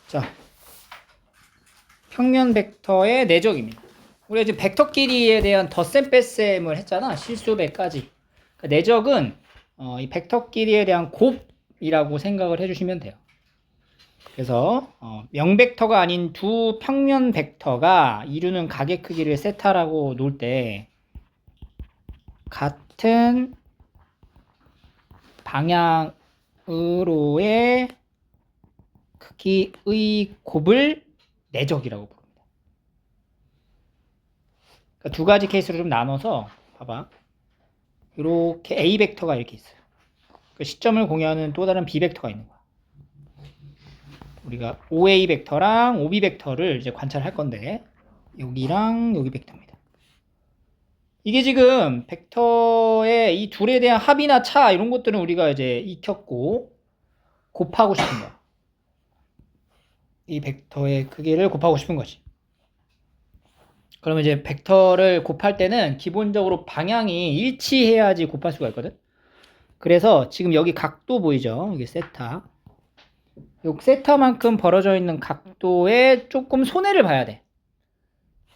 자, 평면 벡터의 내적입니다. 우리가 지금 벡터 길이에 대한 덧셈 뺄셈을 했잖아. 실수배까지. 그러니까 내적은 이 벡터 길이에 대한 곱이라고 생각을 해주시면 돼요. 그래서 명벡터가 아닌 두 평면 벡터가 이루는 가계 크기를 세타라고 놓을 때 같은 방향으로의 크기의 곱을 내적이라고 부릅니다. 그러니까 두 가지 케이스로 좀 나눠서 봐봐. 이렇게 A 벡터가 이렇게 있어요. 그 시점을 공유하는 또 다른 B 벡터가 있는 거야. 우리가 OA 벡터랑 OB 벡터를 이제 관찰할 건데 여기랑 여기 벡터입니다. 이게 지금 벡터의 이 둘에 대한 합이나 차 이런 것들은 우리가 이제 익혔고 곱하고 싶은 거야. 이 벡터의 크기를 곱하고 싶은 거지. 그러면 이제 벡터를 곱할 때는 기본적으로 방향이 일치해야지 곱할 수가 있거든. 그래서 지금 여기 각도 보이죠? 이게 세타. 요 세타만큼 벌어져 있는 각도에 조금 손해를 봐야 돼.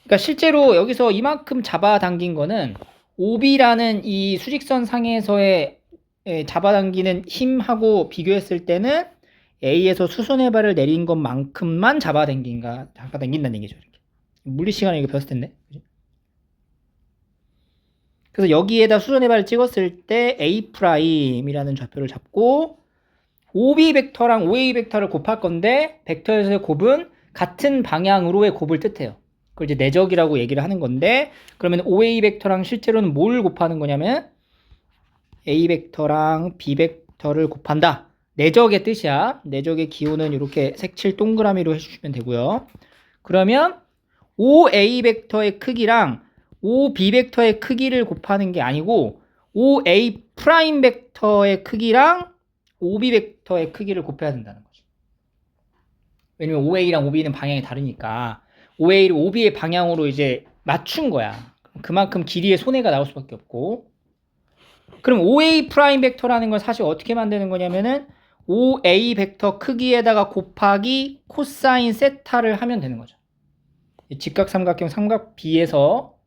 그러니까 실제로 여기서 이만큼 잡아당긴 거는 OB라는 이 수직선 상에서의 잡아당기는 힘하고 비교했을 때는 A에서 수선의 발을 내린 것만큼만 잡아당긴다는 얘기죠. 이렇게. 물리 시간에 이거 배웠을 텐데. 그래서 여기에다 수선의 발을 찍었을 때 A'이라는 좌표를 잡고 OB 벡터랑 OA 벡터를 곱할 건데 벡터에서의 곱은 같은 방향으로의 곱을 뜻해요. 그걸 이제 내적이라고 얘기를 하는 건데 그러면 OA 벡터랑 실제로는 뭘 곱하는 거냐면 A 벡터랑 B 벡터를 곱한다. 내적의 뜻이야. 내적의 기호는 이렇게 색칠 동그라미로 해주시면 되고요. 그러면 OA 벡터의 크기랑 OB 벡터의 크기를 곱하는 게 아니고 OA 프라임 벡터의 크기랑 OB 벡터의 크기를 곱해야 된다는 거죠. 왜냐면 OA랑 OB는 방향이 다르니까 OA를 OB의 방향으로 이제 맞춘 거야. 그만큼 길이의 손해가 나올 수밖에 없고. 그럼 OA 프라임 벡터라는 건 사실 어떻게 만드는 거냐면은 OA 벡터 크기에다가 곱하기 코사인 세타를 하면 되는 거죠. 직각삼각형 삼각 B에서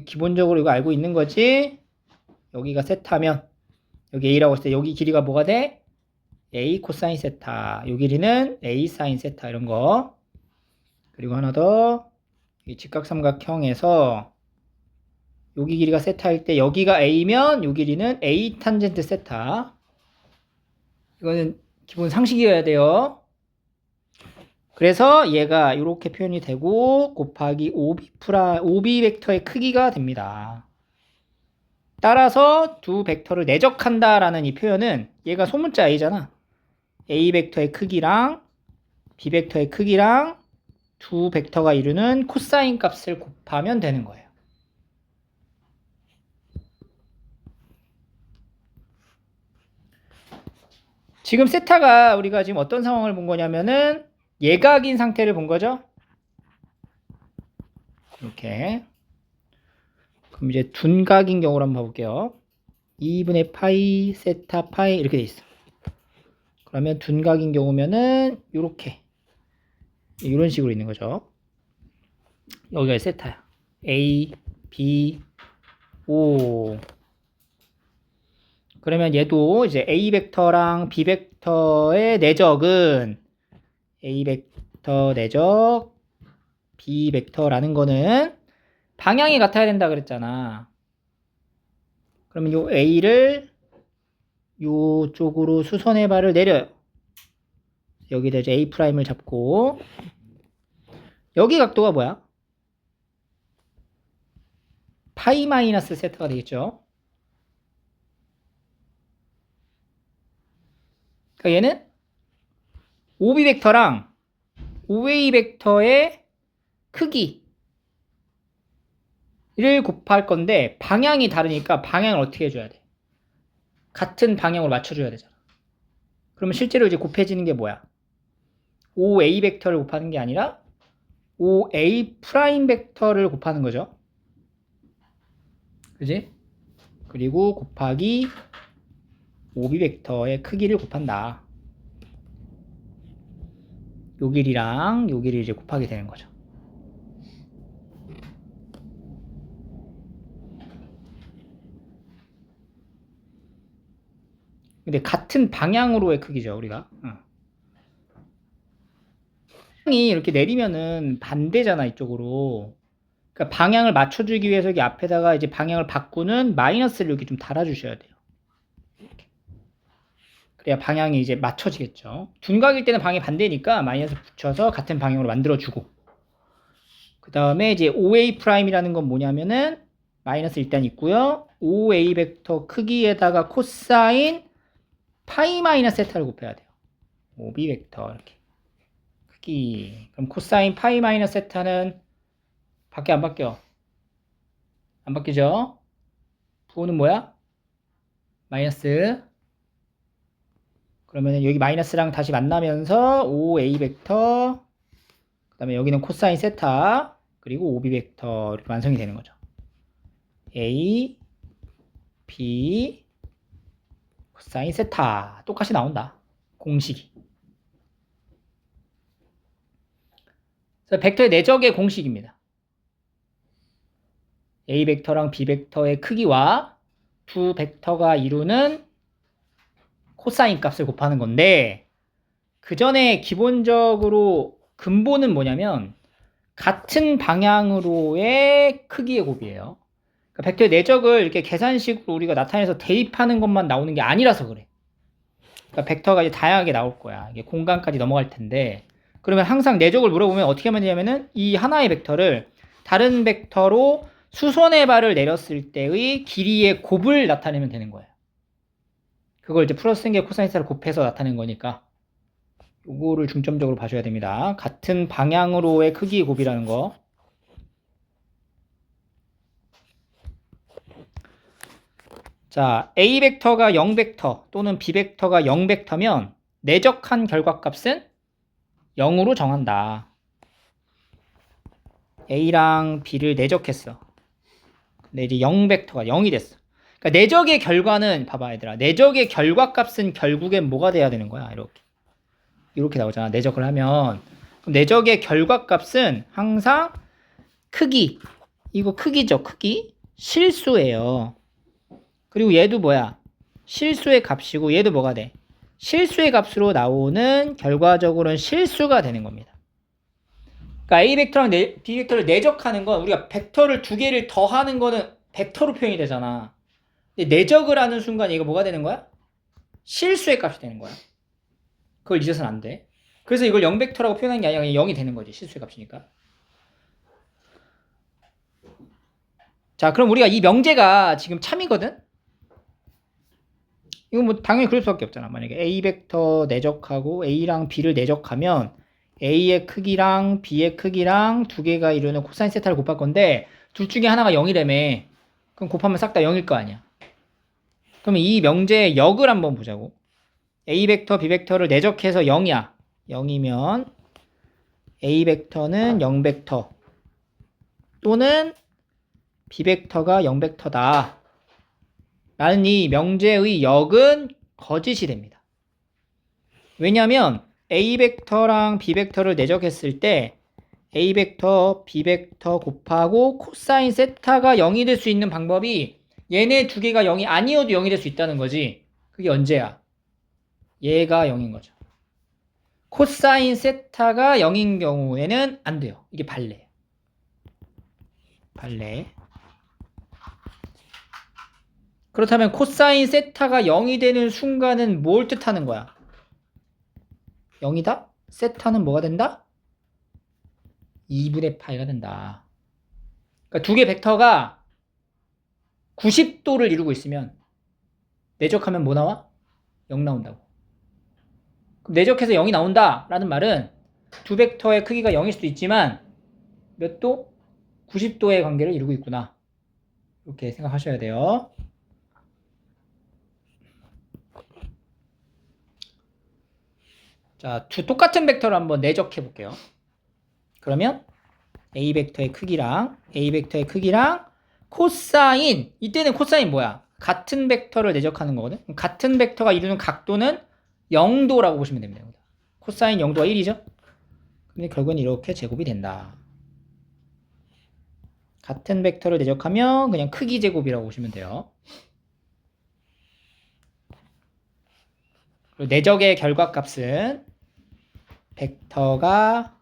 기본적으로 이거 알고 있는 거지. 여기가 세타면 여기 A라고 했을 때 여기 길이가 뭐가 돼? A 코사인 세타. 요 길이는 A 사인 세타 이런 거. 그리고 하나 더. 이 직각삼각형에서 여기 길이가 세타일 때 여기가 A면 요 길이는 A 탄젠트 세타. 이거는 기본 상식이어야 돼요. 그래서 얘가 이렇게 표현이 되고 곱하기 OB 벡터의 크기가 됩니다. 따라서 두 벡터를 내적한다라는 이 표현은 얘가 소문자 A잖아. A 벡터의 크기랑 B 벡터의 크기랑 두 벡터가 이루는 코사인 값을 곱하면 되는 거예요. 지금 세타가 우리가 지금 어떤 상황을 본 거냐면은 예각인 상태를 본 거죠. 이렇게. 그럼 이제 둔각인 경우를 한번 봐볼게요. 2분의 파이, 세타, 파이 이렇게 돼 있어. 그러면 둔각인 경우면은 이렇게 이런 식으로 있는 거죠. 여기가 세타야. A, B, O. 그러면 얘도 이제 A 벡터랑 B 벡터의 내적은 A 벡터 내적 B 벡터라는 거는 방향이 같아야 된다 그랬잖아. 그러면 요 A를 요쪽으로 수선의 발을 내려요. 여기다 이제 A'을 잡고 여기 각도가 뭐야? 파이 마이너스 세타가 되겠죠. 그러니까 얘는 OB 벡터랑 OA 벡터의 크기를 곱할 건데 방향이 다르니까 방향을 어떻게 해줘야 돼? 같은 방향으로 맞춰줘야 되잖아. 그러면 실제로 이제 곱해지는 게 뭐야? OA 벡터를 곱하는 게 아니라 OA 프라임 벡터를 곱하는 거죠. 그지? 그리고 곱하기 OB 벡터의 크기를 곱한다. 요 길이랑 요 길이 이제 곱하게 되는 거죠. 근데 같은 방향으로의 크기죠, 우리가. 방향이 이렇게 내리면은 반대잖아, 이쪽으로. 그러니까 방향을 맞춰주기 위해서 여기 앞에다가 이제 방향을 바꾸는 마이너스를 여기 좀 달아주셔야 돼요. 그래야 방향이 이제 맞춰지겠죠. 둔각일 때는 방향이 반대니까 마이너스 붙여서 같은 방향으로 만들어주고. 그 다음에 이제 OA'이라는 건 뭐냐면은 마이너스 일단 있고요. OA 벡터 크기에다가 코사인 파이 마이너스 세타를 곱해야 돼요. OB 벡터 이렇게 크기. 그럼 코사인 파이 마이너스 세타는 밖에 안 바뀌어. 안 바뀌죠? 부호는 뭐야? 마이너스. 그러면 여기 마이너스랑 다시 만나면서 OA 벡터, 그 다음에 여기는 코사인 세타, 그리고 OB 벡터 이렇게 완성이 되는 거죠. A, B, 코사인 세타. 똑같이 나온다. 공식이. 그래서 벡터의 내적의 공식입니다. A 벡터랑 B 벡터의 크기와 두 벡터가 이루는 코사인 값을 곱하는 건데, 그 전에 기본적으로 근본은 뭐냐면 같은 방향으로의 크기의 곱이에요. 그러니까 벡터의 내적을 이렇게 계산식으로 우리가 나타내서 대입하는 것만 나오는 게 아니라서 그래. 그러니까 벡터가 이제 다양하게 나올 거야. 이게 공간까지 넘어갈 텐데, 그러면 항상 내적을 물어보면 어떻게 하면 되냐면은 이 하나의 벡터를 다른 벡터로 수선의 발을 내렸을 때의 길이의 곱을 나타내면 되는 거예요. 그걸 이제 플러스 생계 코사인 세타를 곱해서 나타낸 거니까 요거를 중점적으로 봐줘야 됩니다. 같은 방향으로의 크기의 곱이라는 거. 자, A 벡터가 0벡터 또는 B 벡터가 0벡터면 내적한 결과값은 0으로 정한다. A랑 B를 내적했어. 근데 이제 0벡터가 0이 됐어. 그러니까 내적의 결과는 봐봐 얘들아. 내적의 결과값은 결국엔 뭐가 돼야 되는 거야? 이렇게 나오잖아. 내적을 하면. 그럼 내적의 결과값은 항상 크기. 이거 크기죠. 크기. 실수예요. 그리고 얘도 뭐야? 실수의 값이고 얘도 뭐가 돼? 실수의 값으로 나오는 결과적으로는 실수가 되는 겁니다. 그러니까 A 벡터랑 B 벡터를 내적하는 건 우리가 벡터를 두 개를 더하는 거는 벡터로 표현이 되잖아. 근데 내적을 하는 순간 이거 뭐가 되는 거야? 실수의 값이 되는 거야. 그걸 잊어서는 안 돼. 그래서 이걸 0벡터라고 표현하는 게 아니라 그냥 0이 되는 거지. 실수의 값이니까. 자, 그럼 우리가 이 명제가 지금 참이거든? 이거 뭐 당연히 그럴 수밖에 없잖아. 만약에 A 벡터 내적하고 A랑 B를 내적하면 A의 크기랑 B의 크기랑 두 개가 이루는 코사인 세타를 곱할 건데 둘 중에 하나가 0이라며. 그럼 곱하면 싹 다 0일 거 아니야. 그러면 이 명제의 역을 한번 보자고. A 벡터, B 벡터를 내적해서 0이야. 0이면 A 벡터는 0벡터 또는 B 벡터가 0벡터다. 라는 이 명제의 역은 거짓이 됩니다. 왜냐하면 A 벡터랑 B 벡터를 내적했을 때 A 벡터, B 벡터 곱하고 코사인 세타가 0이 될 수 있는 방법이 얘네 두 개가 0이 아니어도 0이 될 수 있다는 거지. 그게 언제야? 얘가 0인 거죠. 코사인 세타가 0인 경우에는 안 돼요. 이게 발레. 발레. 그렇다면 코사인 세타가 0이 되는 순간은 뭘 뜻하는 거야? 0이다? 세타는 뭐가 된다? 2분의 파이가 된다. 그러니까 두 개 벡터가 90도를 이루고 있으면 내적하면 뭐 나와? 0 나온다고. 그럼 내적해서 0이 나온다 라는 말은 두 벡터의 크기가 0일 수도 있지만 몇 도? 90도의 관계를 이루고 있구나. 이렇게 생각하셔야 돼요. 자, 두 똑같은 벡터를 한번 내적해 볼게요. 그러면 A 벡터의 크기랑 A 벡터의 크기랑 코사인, 이때는 코사인 뭐야? 같은 벡터를 내적하는 거거든. 같은 벡터가 이루는 각도는 0도라고 보시면 됩니다. 코사인 0도가 1이죠. 근데 결국은 이렇게 제곱이 된다. 같은 벡터를 대적하면 그냥 크기 제곱이라고 보시면 돼요. 그리고 내적의 결과값은 벡터가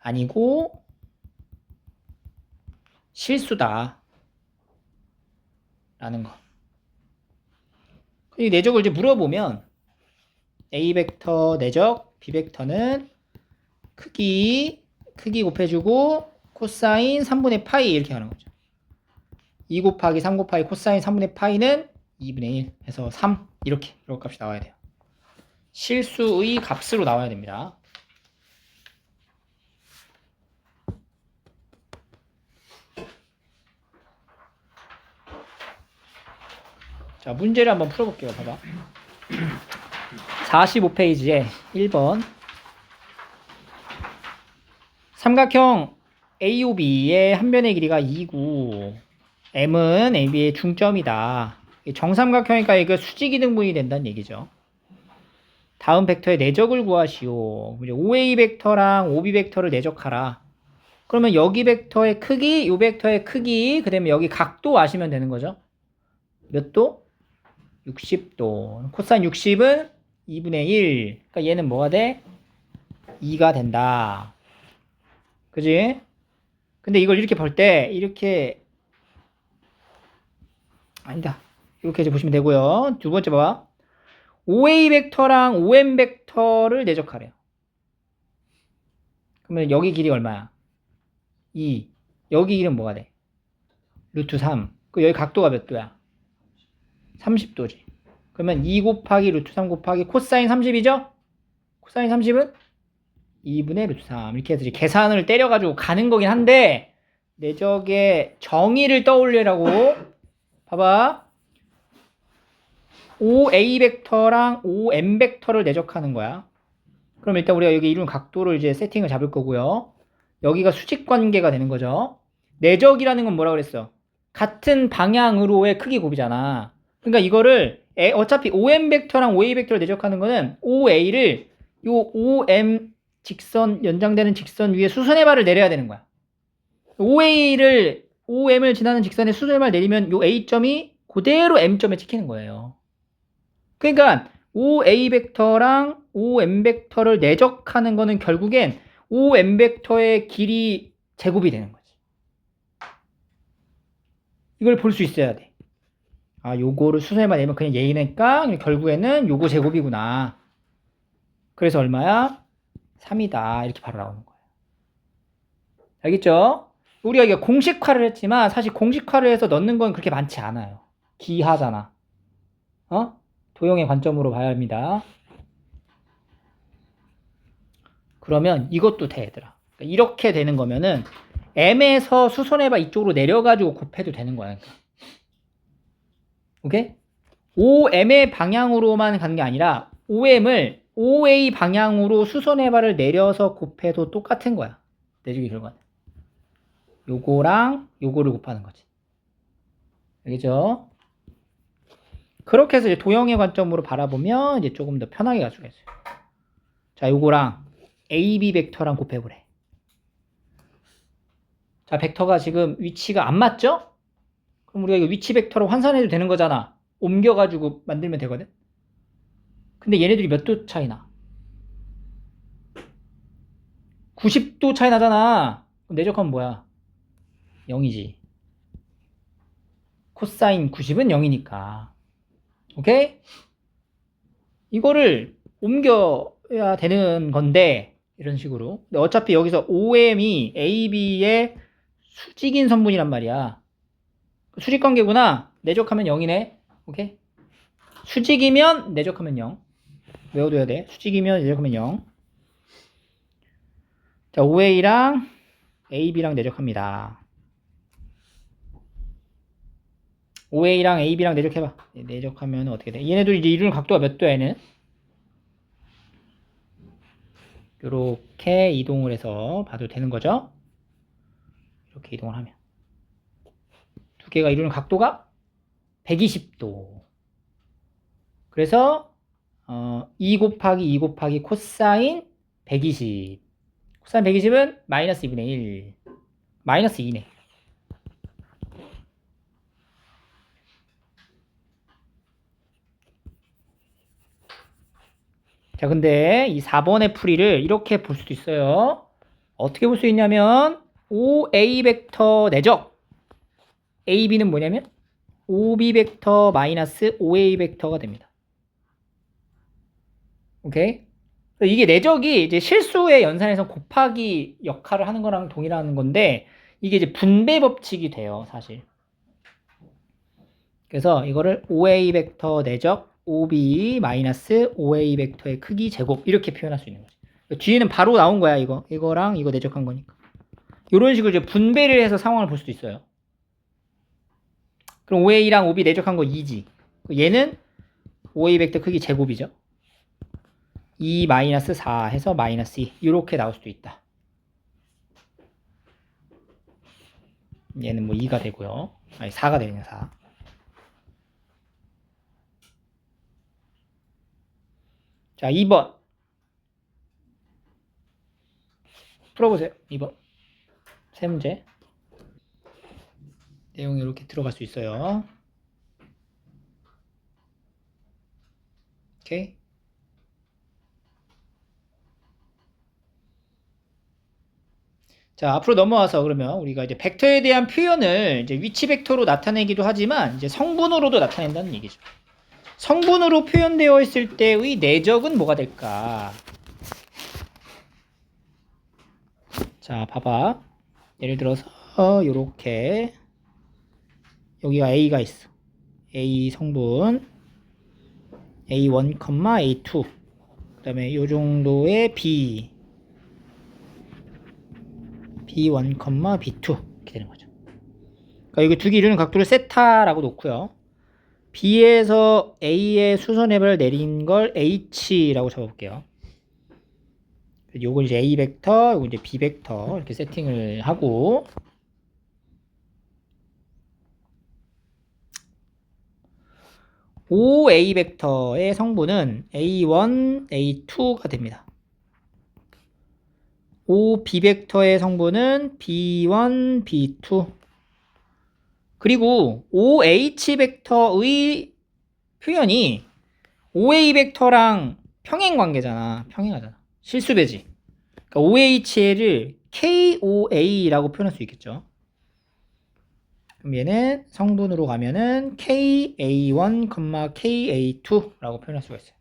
아니고 실수다 라는 거. 이 내적을 이제 물어보면 A 벡터 내적 B 벡터는 크기 곱해주고 코사인 3분의 파이 이렇게 하는 거죠. 2 곱하기 3 곱하기 코사인 3분의 파이는 2분의 1 해서 3 이렇게 값이 나와야 돼요. 실수의 값으로 나와야 됩니다. 자, 문제를 한번 풀어볼게요. 봐봐. 45페이지에 1번 삼각형 AOB의 한 변의 길이가 2구 M은 AB의 중점이다. 정삼각형이니까 이거 수직이 등분이 된다는 얘기죠. 다음 벡터의 내적을 구하시오. OA 벡터랑 OB 벡터를 내적하라. 그러면 여기 벡터의 크기, 이 벡터의 크기, 그 다음에 여기 각도 아시면 되는 거죠. 몇 도? 60도. 코사인 60은 2분의 1. 그러니까 얘는 뭐가 돼? 2가 된다. 그지? 근데 이걸 이렇게 볼 때, 이렇게, 아니다. 이렇게 이제 보시면 되고요. 두 번째 봐봐. OA 벡터랑 OM 벡터를 내적하래요. 그러면 여기 길이 얼마야? 2. 여기 길이는 뭐가 돼? 루트 3. 그 여기 각도가 몇 도야? 30도지. 그러면 2 곱하기 루트 3 곱하기 코사인 30이죠? 코사인 30은 2분의 루트 3. 이렇게 해서 이제 계산을 때려가지고 가는 거긴 한데, 내적의 정의를 떠올리라고. 봐봐. OA 벡터랑 OM 벡터를 내적하는 거야. 그럼 일단 우리가 여기 이룬 각도를 이제 세팅을 잡을 거고요. 여기가 수직 관계가 되는 거죠. 내적이라는 건 뭐라 그랬어? 같은 방향으로의 크기 곱이잖아. 그러니까 이거를 어차피 OM 벡터랑 OA 벡터를 내적하는 거는 OA를 요 OM 직선 연장되는 직선 위에 수선의 발을 내려야 되는 거야. OA를 OM을 지나는 직선에 수선의 발을 내리면 요 A점이 그대로 M점에 찍히는 거예요. 그러니까 OA 벡터랑 OM 벡터를 내적하는 거는 결국엔 OM 벡터의 길이 제곱이 되는 거지. 이걸 볼 수 있어야 돼. 아, 요거를 수선에만 내면 그냥 얘니까 결국에는 요거 제곱이구나. 그래서 얼마야? 3이다. 이렇게 바로 나오는 거예요. 알겠죠? 우리가 이게 공식화를 했지만 사실 공식화를 해서 넣는 건 그렇게 많지 않아요. 기하잖아. 도형의 관점으로 봐야 합니다. 그러면 이것도 돼, 얘들아. 그러니까 이렇게 되는 거면은 M에서 수선해봐 이쪽으로 내려가지고 곱해도 되는 거야. 그러니까. 오케이? OM의 방향으로만 가는 게 아니라 OM을 OA 방향으로 수선해봐를 내려서 곱해도 똑같은 거야. 내주기 결과는. 요거랑 요거를 곱하는 거지. 알겠죠? 그렇게 해서 이제 도형의 관점으로 바라보면 이제 조금 더 편하게 갈 수가 있어요. 자, 요거랑 AB 벡터랑 곱해보래. 자, 벡터가 지금 위치가 안 맞죠? 그럼 우리가 이거 위치 벡터로 환산해도 되는 거잖아. 옮겨가지고 만들면 되거든. 근데 얘네들이 몇 도 차이 나? 90도 차이 나잖아. 그럼 내적하면 뭐야? 0이지. 코사인 90은 0이니까. 오케이? 이거를 옮겨야 되는 건데 이런 식으로. 근데 어차피 여기서 OM이 AB의 수직인 선분이란 말이야. 수직관계구나. 내적하면 0이네. 오케이? 수직이면 내적하면 0. 외워둬야 돼. 수직이면 내적하면 0. 자, OA랑 AB랑 내적합니다. OA랑 AB랑 내적해봐. 내적하면 어떻게 돼? 얘네들 이제 이루는 각도가 몇 도야, 얘는? 요렇게 이동을 해서 봐도 되는 거죠? 이렇게 이동을 하면. 두 개가 이루는 각도가 120도. 그래서 2 곱하기 2 곱하기 코사인 120. 코사인 120은 마이너스 2분의 1. 마이너스 2네. 자, 근데 이 4번의 풀이를 이렇게 볼 수도 있어요. 어떻게 볼 수 있냐면 5a 벡터 내적 ab는 뭐냐면 5b 벡터 마이너스 5a 벡터가 됩니다. 오케이? 이게 내적이 이제 실수의 연산에서 곱하기 역할을 하는 거랑 동일한 건데 이게 이제 분배 법칙이 돼요, 사실. 그래서 이거를 5a 벡터 내적 5b 마이너스 5a 벡터의 크기 제곱 이렇게 표현할 수 있는 거지. 뒤에는 바로 나온 거야, 이거랑 이거 내적한 거니까. 이런 식으로 이제 분배를 해서 상황을 볼 수도 있어요. 그럼 5a랑 5b 내적한 거 2지. 얘는 5a 벡터 크기 제곱이죠. 2 마이너스 4 해서 마이너스 2 이렇게 나올 수도 있다. 얘는 뭐 2가 되고요. 아니 4가 되겠네. 4. 자, 2번 풀어보세요. 2번 세 문제 내용이 이렇게 들어갈 수 있어요. 오케이. 자, 앞으로 넘어와서 그러면 우리가 이제 벡터에 대한 표현을 이제 위치 벡터로 나타내기도 하지만 이제 성분으로도 나타낸다는 얘기죠. 성분으로 표현되어 있을 때의 내적은 뭐가 될까? 자, 봐봐. 예를 들어서 요렇게 여기가 A가 있어. A 성분 A1, A2 그 다음에 요 정도의 B B1, B2 이렇게 되는 거죠. 그러니까 여기 두 개 이루는 각도를 세타라고 놓고요. B에서 A의 수선heb을 내린 걸 H라고 잡아볼게요. 요건 이제 A 벡터, 요건 이제 B 벡터 이렇게 세팅을 하고 OA 벡터의 성분은 A1, A2가 됩니다. OB 벡터의 성분은 B1, B2 그리고 OH 벡터의 표현이 OA 벡터랑 평행관계잖아. 평행하잖아. 실수배지. 그러니까 OH를 KOA라고 표현할 수 있겠죠. 그럼 얘는 성분으로 가면은 KA1, KA2라고 표현할 수가 있어요.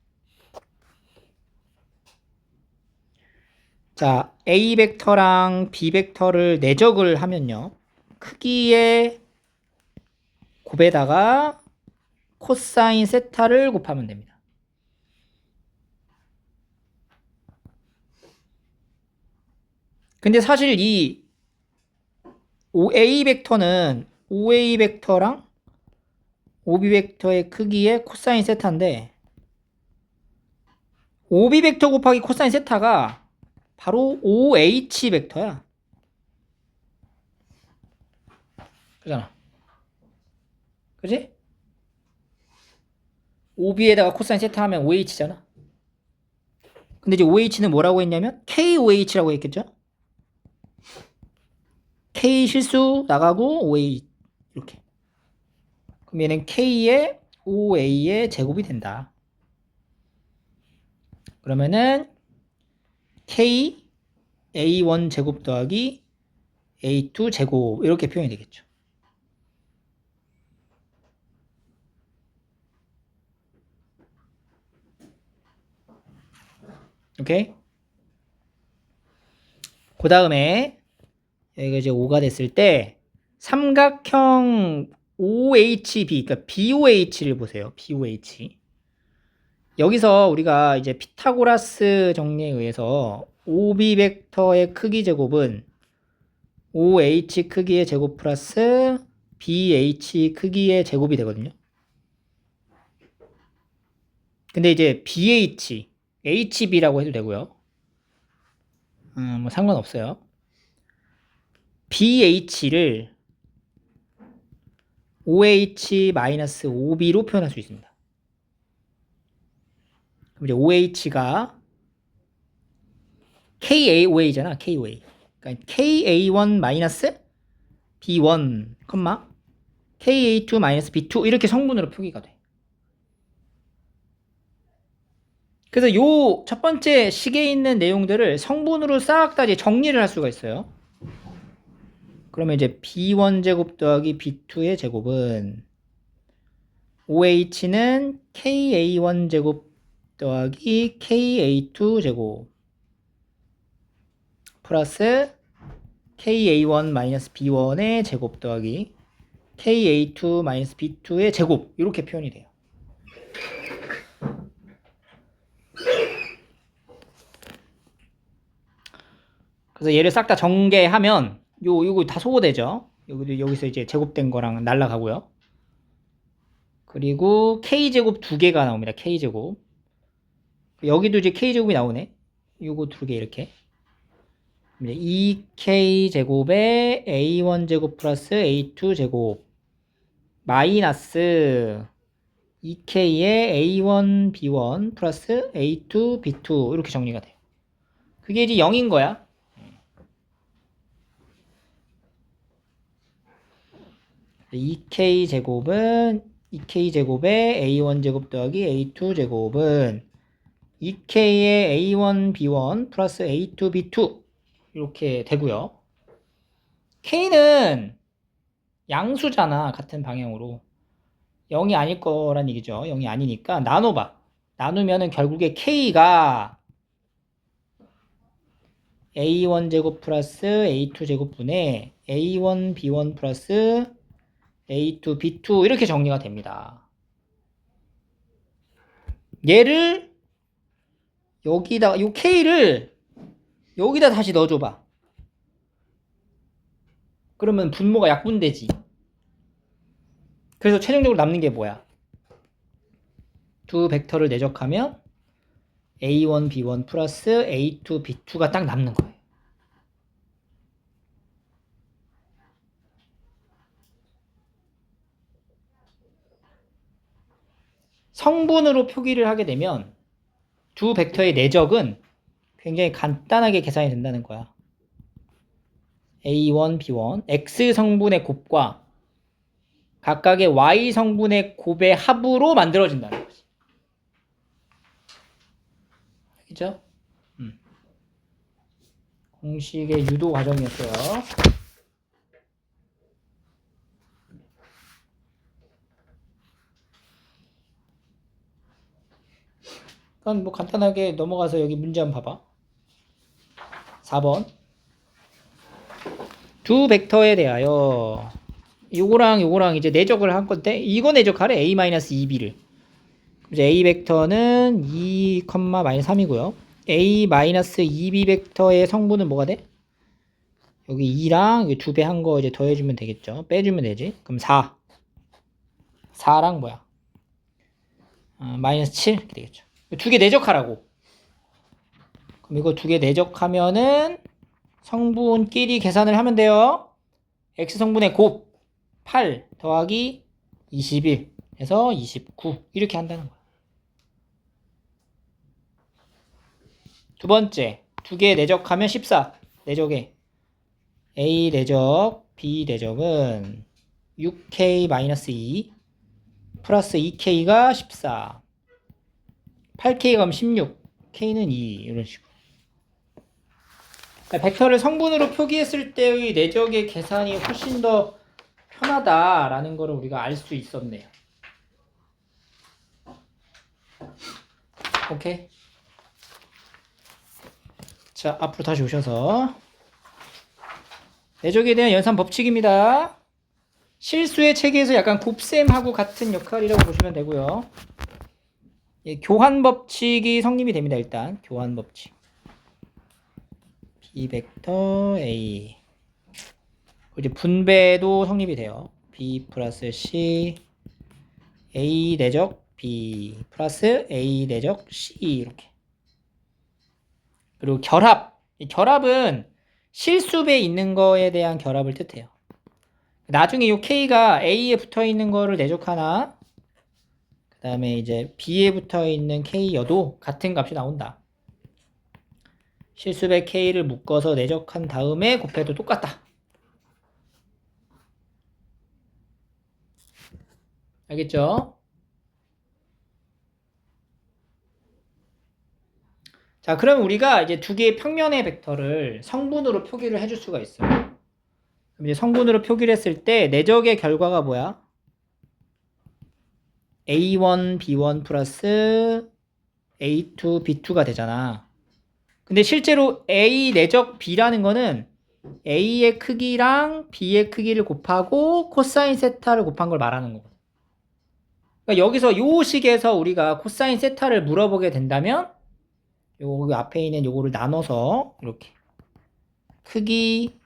자, A 벡터랑 B 벡터를 내적을 하면요. 크기의 곱에다가 코사인 세타를 곱하면 됩니다. 근데 사실 이 A 벡터는 OA 벡터랑 OB 벡터의 크기의 코사인 세타인데 OB 벡터 곱하기 코사인 세타가 바로 OH 벡터야. 그잖아. 그지? OB에다가 코사인 세타 하면 OH잖아. 근데 이제 OH는 뭐라고 했냐면 KOH라고 했겠죠? K 실수 나가고 OH 이렇게. 그럼 얘는 K의 OA의 제곱이 된다. 그러면은 K A1 제곱 더하기 A2 제곱 이렇게 표현이 되겠죠. 오케이? 그 다음에 여기가 이제 5가 됐을 때 삼각형 OHB 그러니까 BOH를 보세요. BOH. 여기서 우리가 이제 피타고라스 정리에 의해서 OB 벡터의 크기 제곱은 OH 크기의 제곱 플러스 BH 크기의 제곱이 되거든요. 근데 이제 BH, HB라고 해도 되고요. 뭐 상관없어요. BH를 OH-OB로 표현할 수 있습니다. 그럼 이제 OH가 KAOA잖아. KOA. 그러니까 KA1 마이너스 B1, KA2 마이너스 B2 이렇게 성분으로 표기가 돼. 그래서 요 첫 번째 식에 있는 내용들을 성분으로 싹 다 이제 정리를 할 수가 있어요. 그러면 이제 B1 제곱 더하기 B2의 제곱은 OH는 KA1 제곱 더하기 KA2 제곱 플러스 KA1 마이너스 B1의 제곱 더하기 KA2 마이너스 B2의 제곱 이렇게 표현이 돼요. 그래서 얘를 싹 다 전개하면 요거 다 소거되죠. 여기서 이제 제곱된 거랑 날라가고요. 그리고 K제곱 2개가 나옵니다. K제곱. 여기도 이제 K제곱이 나오네. 요거 2개 이렇게. 2K제곱에 A1제곱 플러스 A2제곱 마이너스 2K에 A1, B1 플러스 A2, B2 이렇게 정리가 돼요. 그게 이제 0인 거야. 2K제곱은 2K제곱에 A1제곱 더하기 A2제곱은 2K에 A1, B1 플러스 A2, B2 이렇게 되고요. K는 양수잖아. 같은 방향으로. 0이 아닐 거란 얘기죠. 0이 아니니까 나눠봐. 나누면은 결국에 K가 A1제곱 플러스 A2제곱 분의 A1, B1 플러스 A2, B2 이렇게 정리가 됩니다. 얘를 여기다 요 K를 여기다 다시 넣어줘봐. 그러면 분모가 약분되지. 그래서 최종적으로 남는 게 뭐야? 두 벡터를 내적하면 A1, B1 플러스 A2, B2가 딱 남는 거예요. 성분으로 표기를 하게 되면 두 벡터의 내적은 굉장히 간단하게 계산이 된다는 거야. A1, B1, X 성분의 곱과 각각의 Y 성분의 곱의 합으로 만들어진다는 거지. 그죠? 공식의 유도 과정이었어요. 그럼 뭐 간단하게 넘어가서 여기 문제 한번 봐봐. 4번. 두 벡터에 대하여 요거랑 이제 내적을 한 건데 이거 내적하래. A-2b를. 이제 A 벡터는 2, -3이고요. A-2b 벡터의 성분은 뭐가 돼? 여기 2랑 2배 한 거 이제 더해주면 되겠죠. 빼주면 되지. 그럼 4. 4랑 뭐야? -7 이렇게 되겠죠. 두 개 내적하라고. 그럼 이거 두 개 내적하면은 성분끼리 계산을 하면 돼요. X 성분의 곱 8 더하기 21 해서 29 이렇게 한다는 거야. 두 번째, 두 개 내적하면 14. 내적에 A 내적, B 내적은 6K-2 플러스 2K가 14. 8K가 그럼 16. K는 2. 이런 식으로. 그러니까 벡터를 성분으로 표기했을 때의 내적의 계산이 훨씬 더 편하다라는 거를 우리가 알 수 있었네요. 오케이. 자, 앞으로 다시 오셔서 내적에 대한 연산 법칙입니다. 실수의 체계에서 약간 곱셈하고 같은 역할이라고 보시면 되고요. 예, 교환 법칙이 성립이 됩니다. 일단 교환 법칙. B 벡터 A. 이제 분배도 성립이 돼요. B 플러스 C A 내적 B 플러스 A 내적 C 이렇게. 그리고 결합. 이 결합은 실수배에 있는 거에 대한 결합을 뜻해요. 나중에 이 K가 A에 붙어 있는 거를 내적하나 그 다음에 이제 B에 붙어 있는 K여도 같은 값이 나온다. 실수배 K를 묶어서 내적한 다음에 곱해도 똑같다. 알겠죠? 자, 그럼 우리가 이제 두 개의 평면의 벡터를 성분으로 표기를 해줄 수가 있어요. 그럼 이제 성분으로 표기를 했을 때 내적의 결과가 뭐야? A1, B1 플러스 A2, B2가 되잖아. 근데 실제로 A 내적 B라는 거는 A의 크기랑 B의 크기를 곱하고 코사인 세타를 곱한 걸 말하는 거거든. 그러니까 여기서 요 식에서 우리가 코사인 세타를 물어보게 된다면 여기 앞에 있는 요거를 나눠서 이렇게 크기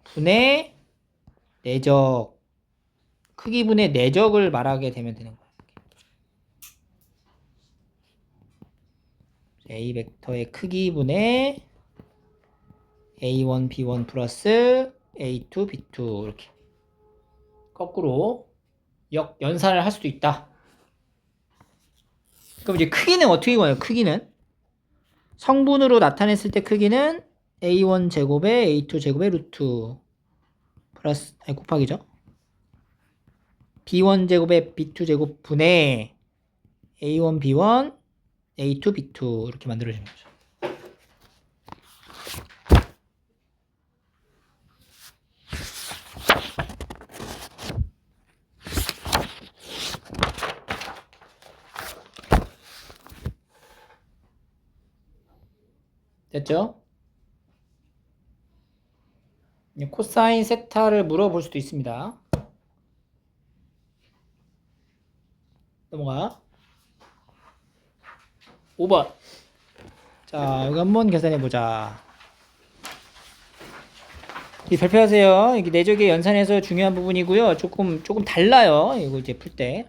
분의 내적, 크기 분의 내적을 말하게 되면 되는 거야. A 벡터의 크기 분의 A1, B1 플러스 A2, B2 이렇게 거꾸로 연산을 할 수도 있다. 그럼 이제 크기는 어떻게 구해요? 크기는 성분으로 나타냈을 때 크기는 A1 제곱에 A2 제곱의 루트 플러스 곱하기죠. B1 제곱에 B2 제곱 분의 A1 B1 A2 B2 이렇게 만들어지는 거죠. 됐죠? 코사인 세타를 물어볼 수도 있습니다. 넘어가. 5번. 자, 여기 한번 계산해보자. 발표하세요. 이게 내적의 연산에서 중요한 부분이고요. 조금 달라요. 이거 이제 풀 때.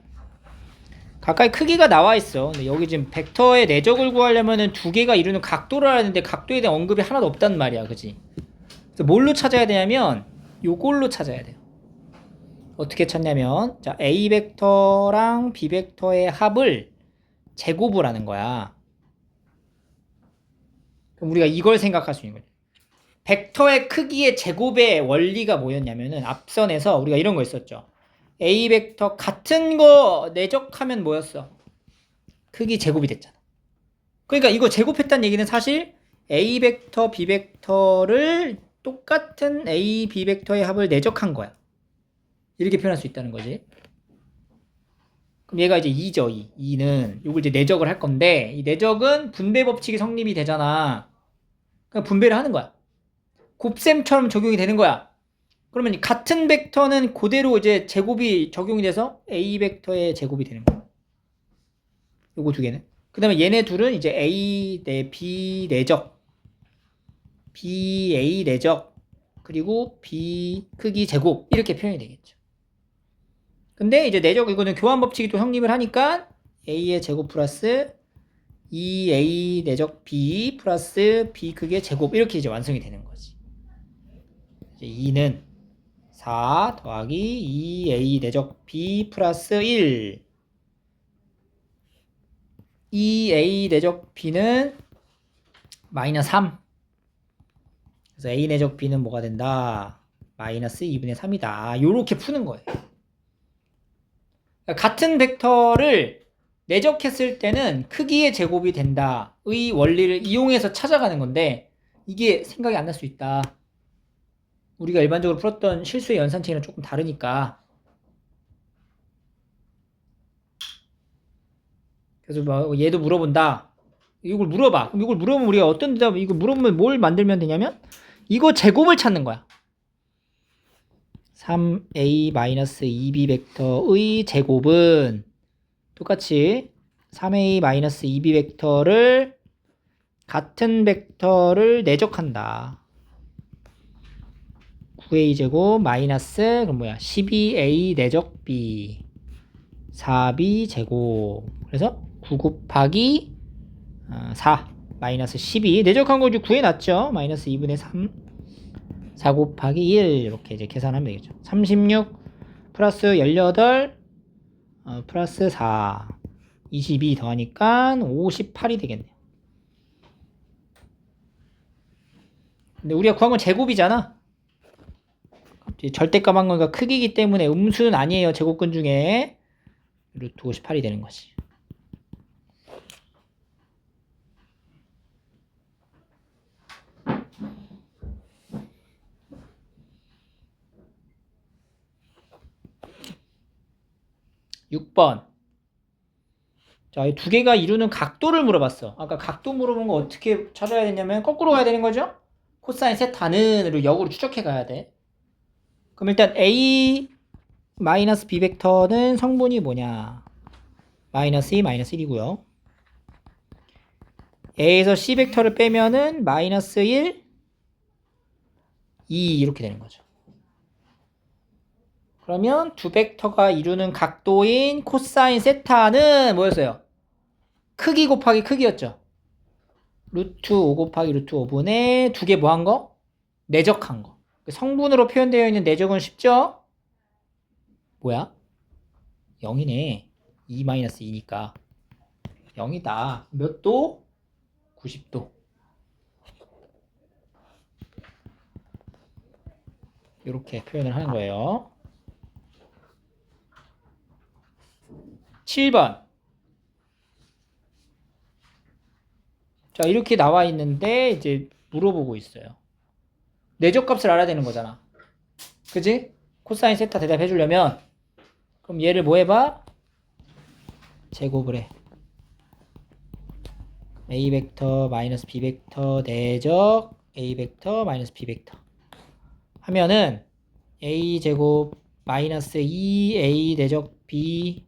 각각의 크기가 나와 있어. 근데 여기 지금 벡터의 내적을 구하려면은 두 개가 이루는 각도를 하는데 각도에 대한 언급이 하나도 없단 말이야. 그지? 그래서 뭘로 찾아야 되냐면 요걸로 찾아야 돼요. 어떻게 찾냐면 자, A 벡터랑 B 벡터의 합을 제곱을 하는 거야. 그럼 우리가 이걸 생각할 수 있는 거죠. 벡터의 크기의 제곱의 원리가 뭐였냐면은 앞선에서 우리가 이런 거 있었죠. A 벡터 같은 거 내적하면 뭐였어? 크기 제곱이 됐잖아. 그러니까 이거 제곱했다는 얘기는 사실 A 벡터, B 벡터를 똑같은 A, B 벡터의 합을 내적한 거야. 이렇게 표현할 수 있다는 거지. 그럼 얘가 이제 2죠. 2는 이걸 이제 내적을 할 건데 이 내적은 분배 법칙이 성립이 되잖아. 그냥 분배를 하는 거야. 곱셈처럼 적용이 되는 거야. 그러면 같은 벡터는 그대로 이제 제곱이 적용이 돼서 A 벡터의 제곱이 되는 거야. 요거 두 개는. 그 다음에 얘네 둘은 이제 A, B 내적, B, A 내적, 그리고 B 크기 제곱 이렇게 표현이 되겠죠. 근데 이제 내적 이거는 교환 법칙이 또 성립을 하니까 A의 제곱 플러스 2A 내적 B 플러스 B 크기의 제곱 이렇게 이제 완성이 되는 거지. 이제 2는 4 더하기 2A 내적 B 플러스 1 2A 내적 B는 마이너스 3 그래서 A 내적 B는 뭐가 된다? 마이너스 2분의 3이다. 요렇게 푸는 거예요. 같은 벡터를 내적했을 때는 크기의 제곱이 된다의 원리를 이용해서 찾아가는 건데 이게 생각이 안 날 수 있다. 우리가 일반적으로 풀었던 실수의 연산책이랑 조금 다르니까. 그래서 뭐 얘도 물어본다. 이걸 물어봐. 그럼 이걸 물어보면 우리가 어떤 대답, 이거 물어보면 뭘 만들면 되냐면 이거 제곱을 찾는 거야. 3A-2B 벡터의 제곱은 똑같이 3A-2B 벡터를 같은 벡터를 내적한다. 9A 제곱 마이너스 그럼 뭐야 12A 내적 B 4B 제곱 그래서 9 곱하기 4 마이너스 12 내적한 거 9에 놨죠. 마이너스 2분의 3 4 곱하기 1 이렇게 이제 계산하면 되겠죠. 36 플러스 18 플러스 4 22 더하니까 58이 되겠네요. 근데 우리가 구한 건 제곱이잖아. 절대값 한 거니까 크기이기 때문에 음수는 아니에요. 제곱근 중에. 루트 58이 되는 거지. (6번) 자, 이 두 개가 이루는 각도를 물어봤어. 아까 각도 물어본 거 어떻게 찾아야 되냐면 거꾸로 가야 되는 거죠. 코사인 세타는 역으로 추적해 가야 돼. 그럼 일단 A 마이너스 B 벡터는 성분이 뭐냐? 마이너스 2, 마이너스 1이고요. A에서 C 벡터를 빼면은 마이너스 1, 2 이렇게 되는 거죠. 그러면 두 벡터가 이루는 각도인 코사인 세타는 뭐였어요? 크기 곱하기 크기였죠. 루트 5 곱하기 루트 5분의 두 개 뭐 한 거? 내적한 거. 성분으로 표현되어 있는 내적은 쉽죠? 뭐야? 0이네. 2-2니까 0이다. 몇 도? 90도. 이렇게 표현을 하는 거예요. 7번. 자, 이렇게 나와 있는데 이제 물어보고 있어요. 내적값을 알아야 되는 거잖아. 그지? 코사인 세타 대답해 주려면 그럼 얘를 뭐 해봐? 제곱을 해. A 벡터 마이너스 B 벡터 내적 A 벡터 마이너스 B 벡터 하면은 A 제곱 마이너스 2A 내적 B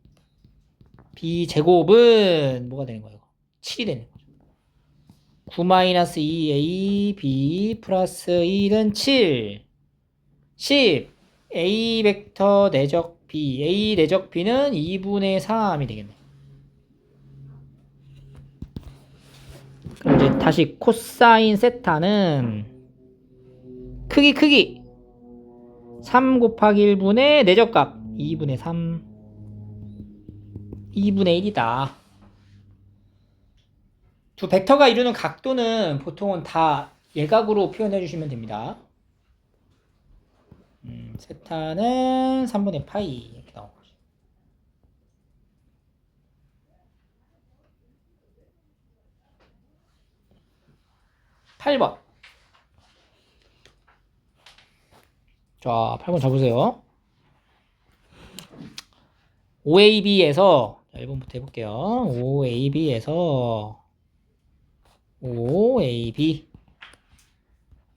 제곱은 뭐가 되는 거예요? 7이 되는 거죠. 9 마이너스 2A B 플러스 1은 7 10 A 벡터 내적 B A 내적 B는 2분의 3이 되겠네. 그럼 이제 다시 코사인 세타는 크기 3 곱하기 1분의 내적값 2분의 3 2분의 1이다. 두 벡터가 이루는 각도는 보통은 다 예각으로 표현해 주시면 됩니다. 세타는 3분의 파이 이렇게 나온 거죠. 8번. 자, 8번 잡으세요. OAB에서 1번부터 해볼게요. OAB에서 OAB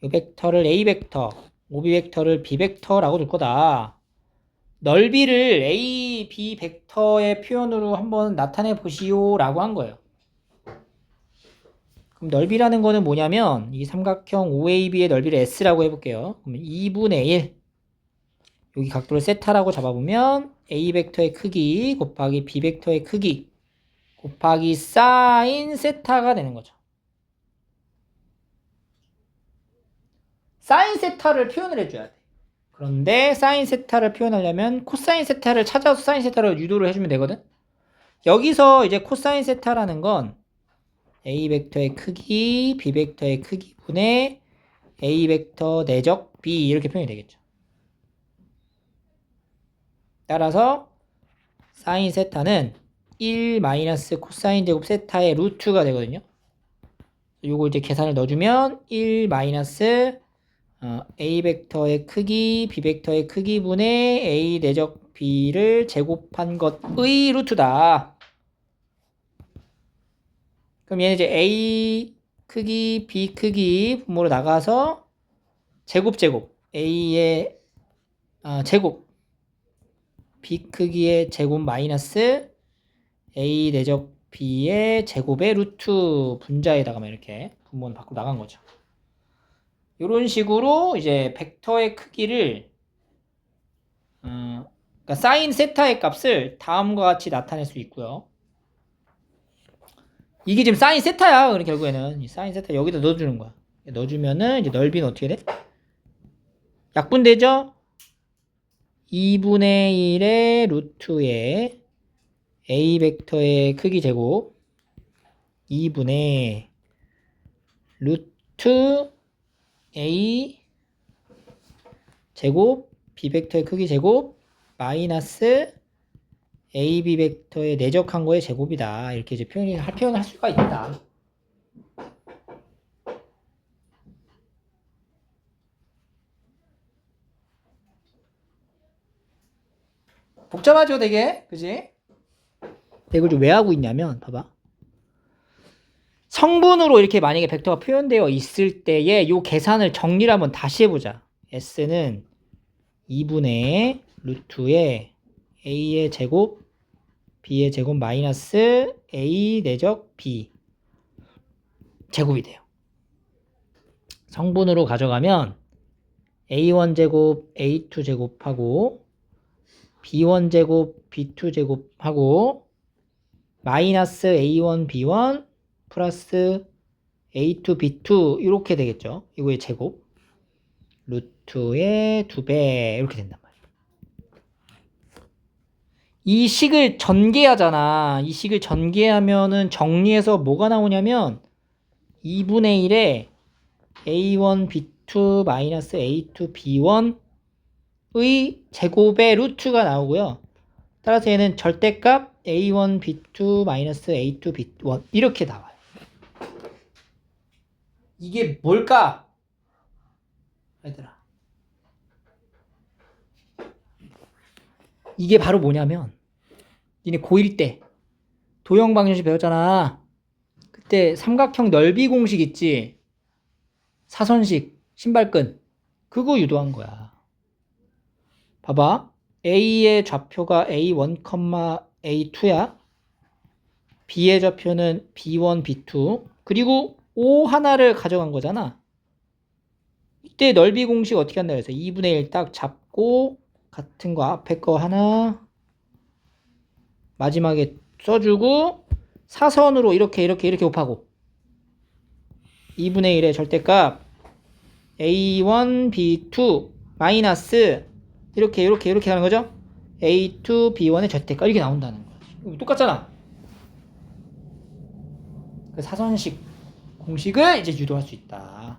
이 벡터를 A 벡터, OB 벡터를 B 벡터라고 둘 거다. 넓이를 A, B 벡터의 표현으로 한번 나타내 보시오 라고 한 거예요. 그럼 넓이라는 거는 뭐냐면 이 삼각형 OAB의 넓이를 S라고 해볼게요. 그러면 2분의 1 여기 각도를 세타라고 잡아보면 A 벡터의 크기 곱하기 B 벡터의 크기 곱하기 사인 세타가 되는 거죠. 사인 세타를 표현을 해줘야 돼. 그런데 사인 세타를 표현하려면 코사인 세타를 찾아서 사인 세타를 유도를 해주면 되거든. 여기서 이제 코사인 세타라는 건 A 벡터의 크기, B 벡터의 크기 분의 A 벡터 내적 B 이렇게 표현이 되겠죠. 따라서 사인 세타는 1 마이너스 코사인 제곱 세타의 루트가 되거든요. 요거 이제 계산을 넣어주면 1 마이너스 A 벡터의 크기, B 벡터의 크기 분의 A 내적 B를 제곱한 것의 루트다. 그럼 얘는 이제 A 크기, B 크기 분모로 나가서 제곱 A의 제곱 B 크기의 제곱 마이너스 A 내적 B의 제곱의 루트 분자에다가 이렇게 분모는 밖으로 나간 거죠. 이런 식으로 이제 벡터의 크기를 그러니까 사인 세타의 값을 다음과 같이 나타낼 수 있고요. 이게 지금 사인 세타야. 그럼 결국에는 이 사인 세타 여기다 넣어주는 거야. 넣어주면은 이제 넓이는 어떻게 돼? 약분되죠? 2분의 1의 루트의 A 벡터의 크기 제곱 2분의 루트 A 제곱 B 벡터의 크기 제곱 마이너스 AB 벡터의 내적한 거의 제곱이다. 이렇게 이제 표현을 할 수가 있다. 복잡하죠, 되게? 그지? 이걸 좀 왜 하고 있냐면, 봐봐. 성분으로 이렇게 만약에 벡터가 표현되어 있을 때에 요 계산을 정리를 한번 다시 해보자. S는 2분의 루트에 A의 제곱, B의 제곱 마이너스 A 내적 B 제곱이 돼요. 성분으로 가져가면 A1 제곱, A2 제곱하고 B1 제곱, B2 제곱하고 마이너스 A1, B1 플러스 A2, B2 이렇게 되겠죠. 이거의 제곱 루트의 2배 이렇게 된단 말이에요. 이 식을 전개하잖아. 이 식을 전개하면은 정리해서 뭐가 나오냐면 2분의 1에 A1, B2 마이너스 A2, B1 의 제곱의 루트가 나오고요. 따라서 얘는 절대값 A1, B2, 마이너스 A2, B1 이렇게 나와요. 이게 뭘까? 얘들아. 이게 바로 뭐냐면 니네 고1 때 도형방정식 배웠잖아. 그때 삼각형 넓이 공식 있지? 사선식, 신발끈. 그거 유도한 거야. 봐봐. A의 좌표가 A1, A2야. B의 좌표는 B1, B2. 그리고 O 하나를 가져간 거잖아. 이때 넓이 공식 어떻게 한다 그래서 2분의 1 딱 잡고 같은 거 앞에 거 하나 마지막에 써주고 사선으로 이렇게 곱하고 2분의 1의 절대값 A1, B2 마이너스 이렇게 하는 거죠. A2, B1의 절대값 이렇게 나온다는 거야. 똑같잖아. 그 사선식 공식을 이제 유도할 수 있다.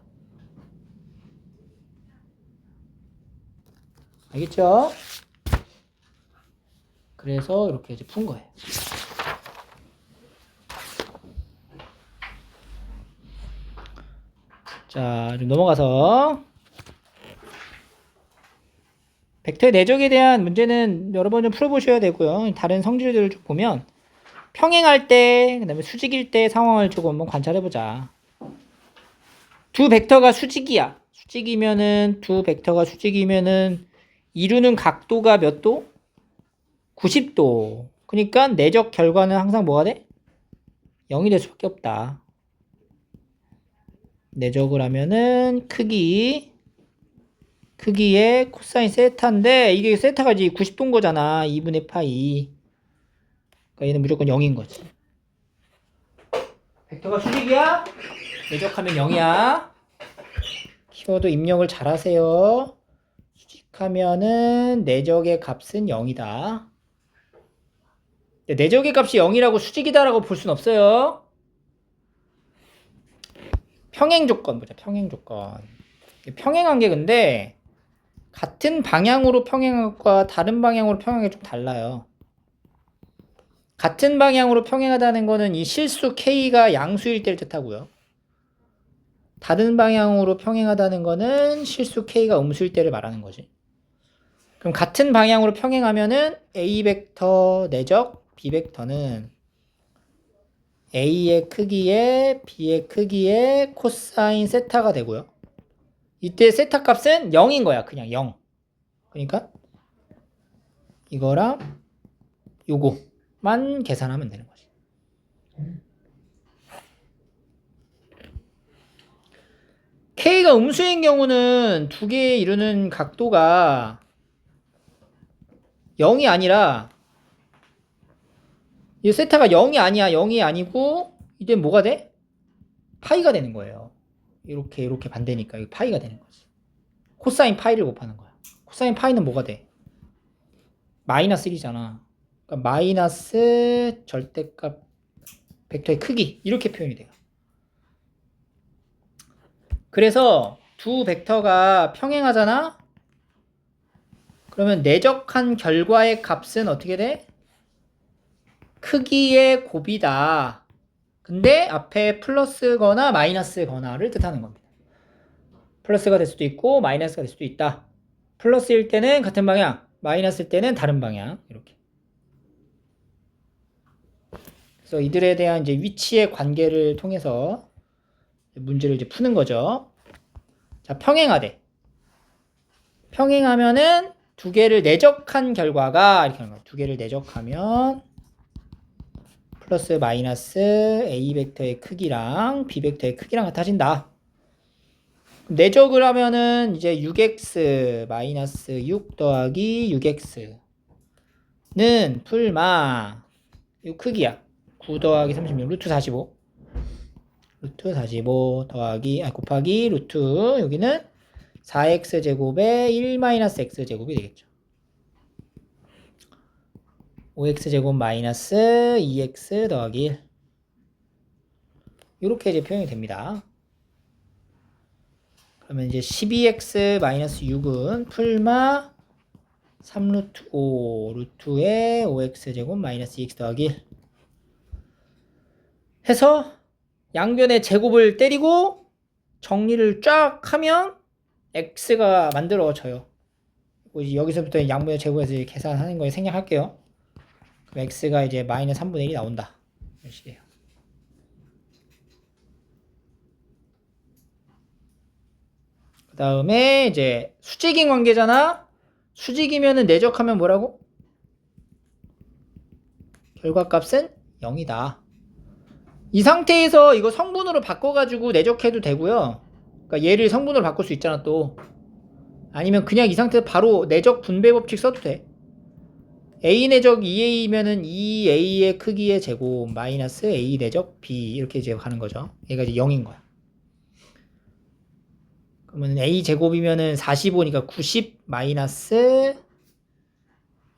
알겠죠? 그래서 이렇게 이제 푼 거예요. 자, 좀 넘어가서 벡터의 내적에 대한 문제는 여러 번 좀 풀어보셔야 되고요. 다른 성질들을 좀 보면 평행할 때, 그 다음에 수직일 때 상황을 조금 한번 관찰해보자. 두 벡터가 수직이야. 두 벡터가 수직이면은 이루는 각도가 몇 도? 90도. 그러니까 내적 결과는 항상 뭐가 돼? 0이 될 수밖에 없다. 내적을 하면은 크기의 코사인 세타인데 이게 세타가 이제 90도인 거잖아. 2분의 파이. 그러니까 얘는 무조건 0인 거지. 벡터가 수직이야? 내적하면 0이야. 키워드 입력을 잘 하세요. 수직하면은 내적의 값은 0이다. 내적의 값이 0이라고 수직이다라고 볼 순 없어요. 평행 조건 보자. 평행 조건. 평행한 게 근데 같은 방향으로 평행한 것과 다른 방향으로 평행한 게 좀 달라요. 같은 방향으로 평행하다는 거는 이 실수 K가 양수일 때를 뜻하고요. 다른 방향으로 평행하다는 거는 실수 K가 음수일 때를 말하는 거지. 그럼 같은 방향으로 평행하면은 A 벡터 내적 B 벡터는 A의 크기에 B의 크기에 코사인 세타가 되고요. 이때 세타 값은 0인 거야. 그냥 0. 그러니까 이거랑 요거만 계산하면 되는 거지. K가 음수인 경우는 두 개 이루는 각도가 0이 아니라 이 세타가 0이 아니야. 0이 아니고 이제 뭐가 돼? 파이가 되는 거예요. 이렇게 반대니까 이게 파이가 되는 거지. 코사인 파이를 곱하는 거야. 코사인 파이는 뭐가 돼? 마이너스 1이잖아. 그러니까 마이너스 절대값 벡터의 크기 이렇게 표현이 돼요. 그래서 두 벡터가 평행하잖아? 그러면 내적한 결과의 값은 어떻게 돼? 크기의 곱이다. 근데 앞에 플러스거나 마이너스거나를 뜻하는 겁니다. 플러스가 될 수도 있고 마이너스가 될 수도 있다. 플러스일 때는 같은 방향, 마이너스일 때는 다른 방향. 이렇게. 그래서 이들에 대한 이제 위치의 관계를 통해서 문제를 이제 푸는 거죠. 자, 평행하대. 평행하면은 두 개를 내적한 결과가 이렇게 하는 거야. 두 개를 내적하면 플러스 마이너스 A 벡터의 크기랑 B 벡터의 크기랑 같아진다. 내적을 하면은 이제 6x 마이너스 6 더하기 6x는 풀마 이 크기야. 9 더하기 36 루트 45 루트 45 더하기 곱하기 루트 여기는 4x 제곱에 1 마이너스 x 제곱이 되겠죠. 5x 제곱 마이너스 2x 더하기 1 이렇게 이제 표현이 됩니다. 그러면 이제 12x 마이너스 6은 풀마 3루트 5 루트에 5x 제곱 마이너스 2x 더하기 1 해서 양변의 제곱을 때리고 정리를 쫙 하면 x가 만들어져요. 여기서부터 양변의 제곱에서 계산하는 거에 생략할게요. 그럼 x가 이제 마이너스 3분의 1이 나온다. 이런 식이에요. 그 다음에 이제 수직인 관계잖아. 수직이면은 내적하면 뭐라고? 결과값은 0이다. 이 상태에서 이거 성분으로 바꿔가지고 내적해도 되고요. 그러니까 얘를 성분으로 바꿀 수 있잖아 또. 아니면 그냥 이 상태에서 바로 내적 분배 법칙 써도 돼. A 내적 2A면은 2A의 크기의 제곱 마이너스 A 내적 B 이렇게 이제 가는 거죠. 얘가 이제 0인 거야. 그러면 A 제곱이면은 45니까 90 마이너스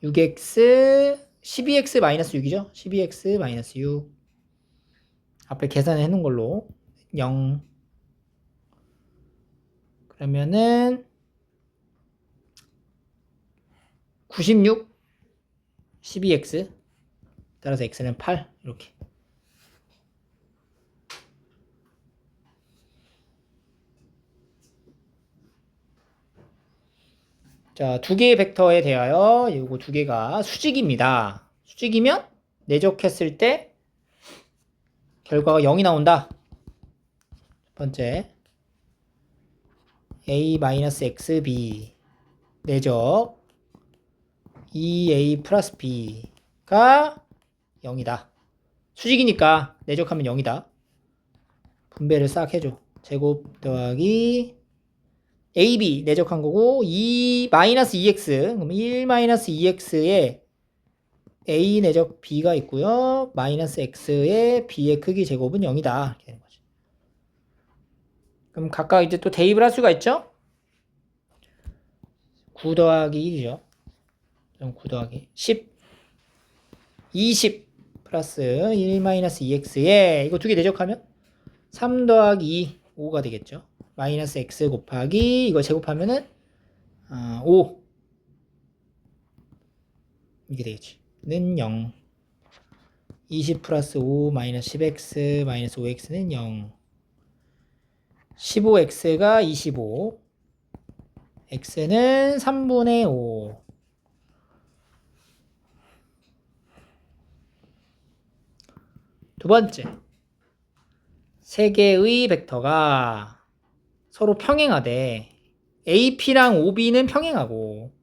6x 12x 마이너스 6이죠. 12x 마이너스 6 앞에 계산해 놓은 걸로 0 그러면은 96 12x 따라서 x는 8 이렇게. 자, 두 개의 벡터에 대하여 이거 두 개가 수직입니다. 수직이면 내적했을 때 결과가 0이 나온다. 첫 번째 a-xb 내적 2a 플러스 b가 0이다. 수직이니까 내적하면 0이다. 분배를 싹 해줘. 제곱 더하기 AB 내적한 거고 2 마이너스 2x 그럼 1 마이너스 2x에 A 내적 B가 있고요. 마이너스 x의 B의 크기 제곱은 0이다. 이렇게 되는 거죠. 그럼 각각 이제 또 대입을 할 수가 있죠? 9 더하기 1이죠. 그럼 9 더하기 10 20 플러스 1 마이너스 2x에 이거 두 개 내적하면 3 더하기 2 5가 되겠죠. 마이너스 x 곱하기 이거 제곱하면은 5 이게 되겠지. 는 0 20 플러스 5 마이너스 10x 마이너스 5x는 0 15x가 25 x는 3분의 5 두 번째 세 개의 벡터가 서로 평행하대. AP랑 OB는 평행하고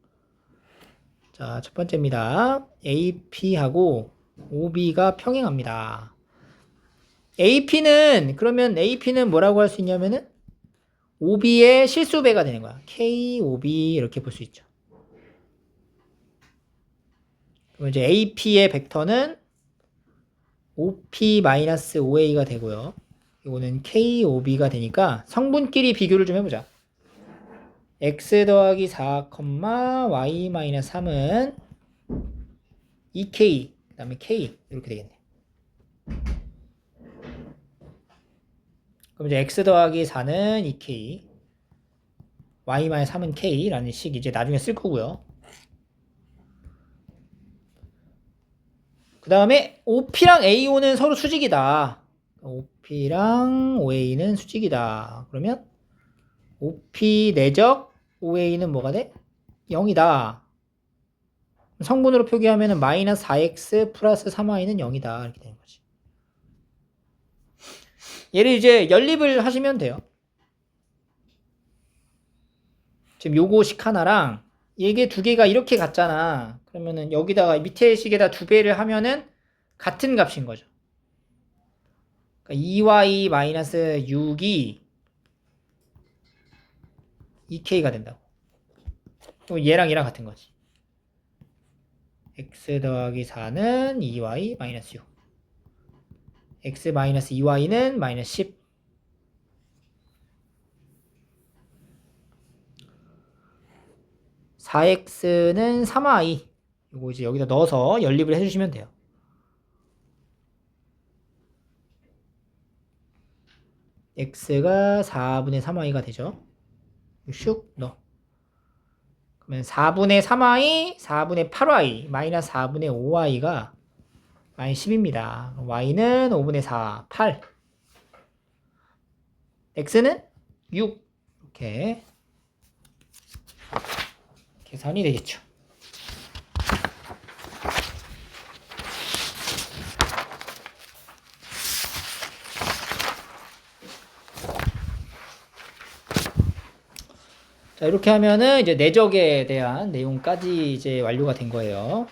자, 첫 번째입니다. AP하고 OB가 평행합니다. 그러면 AP는 뭐라고 할 수 있냐면은 OB의 실수배가 되는 거야. KOB 이렇게 볼 수 있죠. 그럼 이제 AP의 벡터는 OP-OA가 되고요. 이거는 KOB가 되니까 성분끼리 비교를 좀 해보자. x 더하기 4, y-3은 2k 그 다음에 k 이렇게 되겠네. 그럼 이제 x 더하기 4는 2k y-3은 k라는 식 이제 나중에 쓸 거고요. 그 다음에 OP랑 AO는 서로 수직이다. OP랑 OA는 수직이다. 그러면 OP 내적 OA는 뭐가 돼? 0이다. 성분으로 표기하면 마이너스 4x 플러스 3y는 0이다. 이렇게 되는 거지. 얘를 이제 연립을 하시면 돼요. 지금 요거식 하나랑 이게 두 개가 이렇게 같잖아. 그러면은 여기다가 밑에 식에다 두 배를 하면은 같은 값인 거죠. 그러니까 2y-6이 2k가 된다고. 그럼 얘랑 얘랑 같은 거지. x 더하기 4는 2y-6. x-2y는 마이너스 10. (4x는) 3y. 이거 이제 여기다 넣어서 연립을 해주시면 돼요. x가 4분의 3y가 되죠. 슉 넣어. 그러면 4분의 3y, 4분의 8y, 마이너스 4분의 5y가 마이너스 10입니다. y는 5분의 4, 8. x는 6. 이렇게 계산이 되겠죠. 자, 이렇게 하면은 이제 내적에 대한 내용까지 이제 완료가 된 거예요.